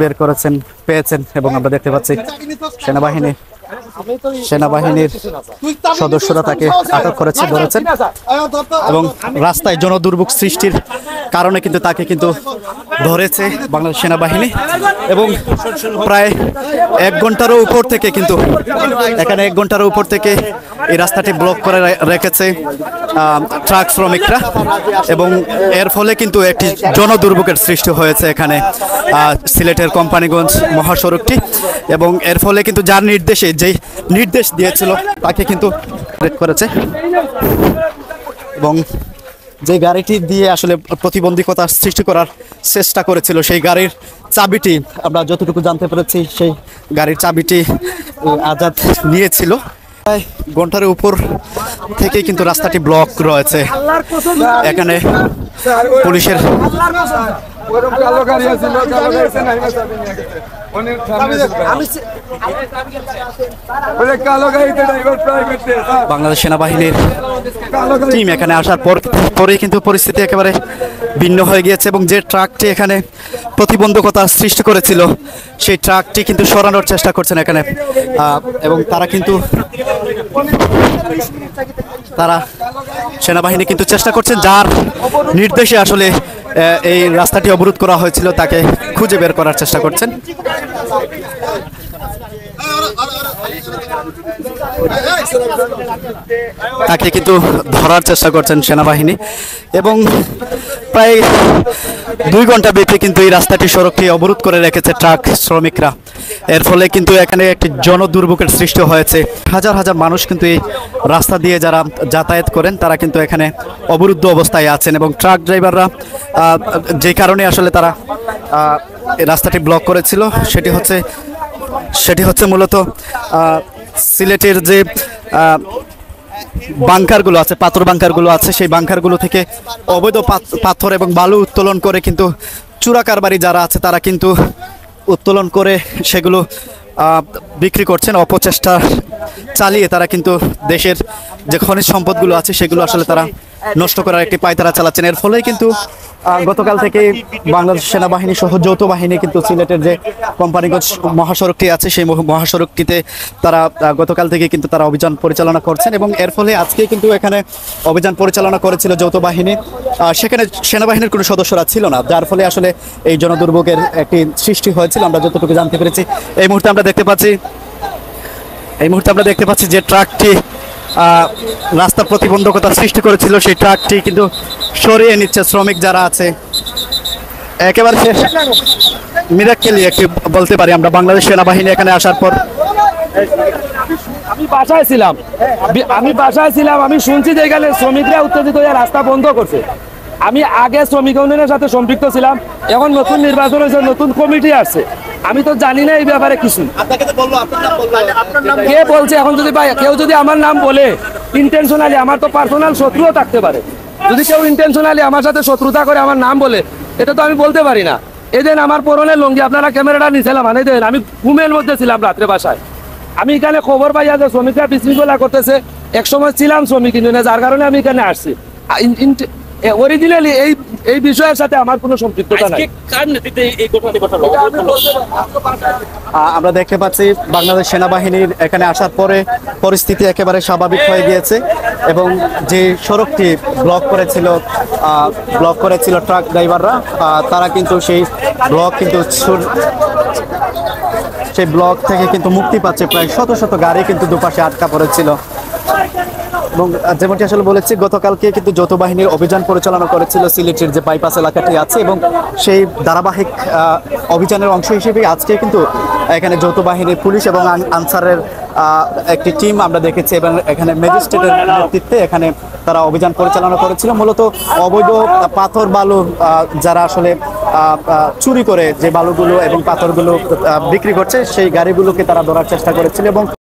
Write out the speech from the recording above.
বের করেছেন পেয়েছেন এবং আমরা দেখতে পাচ্ছি সেনাবাহিনীর সদস্যরা তাকে আটক করেছে ধরেছেন এবং রাস্তায় জনদুর্ভোগ সৃষ্টির কারণে কিন্তু তাকে কিন্তু ধরেছে বাংলাদেশ সেনাবাহিনী এবং প্রায় 1 ঘন্টারও উপর থেকে কিন্তু এখানে 1 ঘন্টারও উপর থেকে এই রাস্তাটি ব্লক করে রেখেছে ট্রাক শ্রমিকরা এবং এর ফলে কিন্তু একটি জনদুর্ভোগের সৃষ্টি হয়েছে এখানে সিলেটের কোম্পানিগঞ্জ মহাসড়কটি এবং এর ফলে কিন্তু যার নির্দেশে যেই নির্দেশ দিয়েছিল তাকে কিন্তু ব্রেক করেছে এবং যে গাড়িটি দিয়ে আসলে প্রতিবন্ধকতা সৃষ্টি করার চেষ্টা করেছিল সেই গাড়ির চাবিটি আমরা যতটুকু জানতে পেরেছি সেই গাড়ির চাবিটি আজাদ নিয়েছিল। প্রায় ঘন্টার উপর থেকে কিন্তু রাস্তাটি ব্লক রয়েছে এখানে পুলিশের বাংলাদেশ সেনাবাহিনীর টিম এখানে আসার পরেই কিন্তু পরিস্থিতি একেবারে ভিন্ন হয়ে গিয়েছে এবং যে ট্রাকটি এখানে প্রতিবন্ধকতা সৃষ্টি করেছিল সেই ট্রাকটি কিন্তু সরানোর চেষ্টা করছেন এখানে এবং তারা সেনাবাহিনী কিন্তু চেষ্টা করছেন যার নির্দেশে আসলে এই রাস্তাটি অবরোধ করা হয়েছিল তাকে খুঁজে বের করার চেষ্টা করছেন। তাকে কিন্তু ধরার চেষ্টা করছেন সেনাবাহিনী এবং প্রায় 2 ঘন্টা ব্যাপী কিন্তু এই রাস্তাটি সড়কটি অবরোধ করে রেখেছে ট্রাক শ্রমিকরা। এর ফলে কিন্তু এখানে একটি জনদুর্ভোগের সৃষ্টি হয়েছে। হাজার হাজার মানুষ কিন্তু এই রাস্তা দিয়ে যারা যাতায়াত করেন তারা কিন্তু এখানে অবরুদ্ধ অবস্থায় আছেন এবং ট্রাক ড্রাইভাররা যে কারণে আসলে তারা রাস্তাটি ব্লক করেছিল সেটি হচ্ছে মূলত সিলেটের যে বাংকারগুলো আছে পাথর বাংকারগুলো আছে সেই বাংকারগুলো থেকে অবৈধ পাথর এবং বালু উত্তোলন করে কিন্তু চোরাকারবারি যারা আছে তারা কিন্তু উত্তোলন করে সেগুলো বিক্রি করছেন। অপচেষ্টা চালিয়ে তারা কিন্তু দেশের যে খনিজ সম্পদগুলো আছে সেগুলো আসলে তারা নষ্ট করার একটি পায়তারা চালাচ্ছেন। এর ফলেই কিন্তু গতকাল থেকে বাংলাদেশ সেনাবাহিনী সহ যৌথ বাহিনী কিন্তু সিলেটের যে কোম্পানিগঞ্জ মহাসড়কটি আছে সেই মহাসড়কটিতে তারা গতকাল থেকে কিন্তু তারা অভিযান পরিচালনা করছেন এবং এর ফলে আজকে কিন্তু এখানে অভিযান পরিচালনা করেছিল যৌথ বাহিনী। সেখানে সেনাবাহিনীর কোনো সদস্যরা ছিল না, যার ফলে আসলে এই জনদুর্ভোগের একটি সৃষ্টি হয়েছিল আমরা যতটুকু জানতে পেরেছি। এই মুহূর্তে আমরা দেখতে পাচ্ছি যে ট্রাকটি রাস্তা প্রতিবন্ধকতা সৃষ্টি করেছিল সেই ট্রাকটি কিন্তু সরিয়ে নিচ্ছে শ্রমিক যারা আছে। একেবারে মিরাক্কেলি একটি বলতে পারি আমরা বাংলাদেশ সেনাবাহিনী এখানে আসার পর। আমি বাসায় ছিলাম আমি শুনছি যে এখানে শ্রমিকরা উত্তেজিত হয়ে রাস্তা বন্ধ করছে। আমি আগে শ্রমিক ইউনিয়নের সাথে সম্পৃক্ত ছিলাম, এখন নতুন নির্বাচন হয়েছে, নতুন কমিটি আসছে, আমি তো জানি না এই ব্যাপারে কিছু। কে বলছে এখন যদি কেউ যদি আমার নাম বলে ইন্টেনশনালি, আমার তো পার্সোনাল শত্রুও থাকতে পারে, যদি কেউ ইন্টেনশনালি আমার সাথে শত্রুতা করে আমার নাম বলে এটা তো আমি বলতে পারি না। এদিন আমার পরনের লঙ্গি আপনারা ক্যামেরাটা নিয়েছিলাম দেন, আমি ঘুমের মধ্যে ছিলাম রাত্রে বাসায়। আমি এখানে খবর পাই যে শ্রমিকরা বিশৃঙ্খলা করতেছে, এক সময় ছিলাম শ্রমিক ইউনিয়নে, যার কারণে আমি এখানে আসছি। অরিজিনালি এই বিষয়ের সাথে আমার কোনো সম্পৃক্ততা নাই। আমরা দেখতে পাচ্ছি বাংলাদেশ সেনাবাহিনীর এখানে আসার পরে পরিস্থিতি একেবারে স্বাভাবিক হয়ে গিয়েছে এবং যে সড়কটি ব্লক করেছিল ট্রাক ড্রাইভাররা তারা কিন্তু সেই ব্লক থেকে কিন্তু মুক্তি পাচ্ছে। প্রায় শত শত গাড়ি কিন্তু দুপাশে আটকা পড়েছিল এবং যেমনটি আসলে বলেছি গতকালকে কিন্তু যৌথ বাহিনীর অভিযান পরিচালনা করেছিল সিলেটের যে বাইপাস এলাকাটি আছে এবং সেই ধারাবাহিক অভিযানের অংশ হিসেবে আজকে কিন্তু এখানে যৌথ বাহিনীর পুলিশ এবং আনসারের একটি টিম আমরা দেখেছি এবং এখানে ম্যাজিস্ট্রেটের নেতৃত্বে এখানে তারা অভিযান পরিচালনা করেছিল। মূলত অবৈধ পাথর বালু যারা আসলে চুরি করে যে বালুগুলো এবং পাথরগুলো বিক্রি করছে সেই গাড়িগুলোকে তারা ধরার চেষ্টা করেছিল এবং